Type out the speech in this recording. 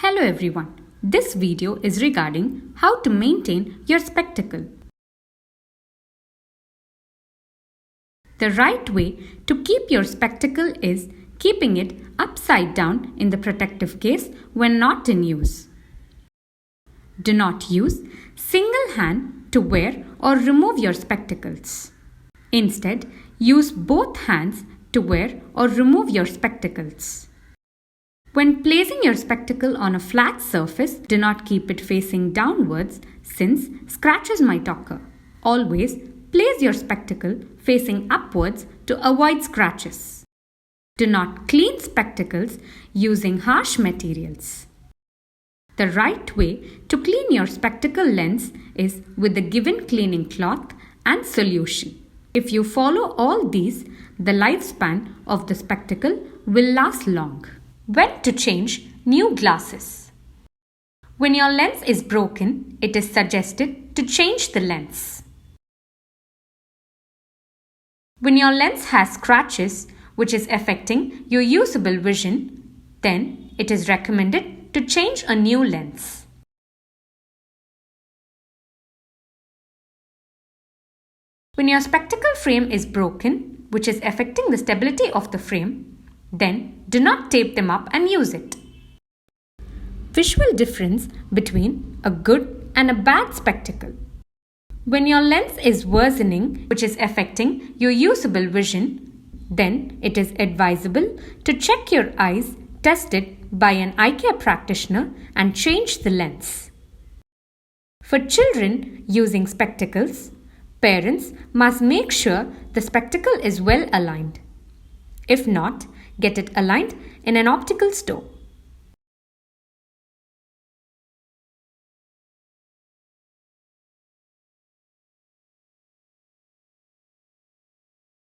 Hello everyone. This video is regarding how to maintain your spectacle. The right way to keep your spectacle is keeping it upside down in the protective case when not in use. Do not use single hand to wear or remove your spectacles. Instead, use both hands to wear or remove your spectacles. When placing your spectacle on a flat surface, do not keep it facing downwards since scratches might occur. Always place your spectacle facing upwards to avoid scratches. Do not clean spectacles using harsh materials. The right way to clean your spectacle lens is with the given cleaning cloth and solution. If you follow all these, the lifespan of the spectacle will last long. When to change new glasses? When your lens is broken, it is suggested to change the lens. When your lens has scratches which is affecting your usable vision, then it is recommended to change a new lens. When your spectacle frame is broken, which is affecting the stability of the frame, then do not tape them up and use it. Visual difference between a good and a bad spectacle. When your lens is worsening, which is affecting your usable vision, then it is advisable to check your eyes, test it by an eye care practitioner and change the lens. For children using spectacles, parents must make sure the spectacle is well aligned. If not, get it aligned in an optical store.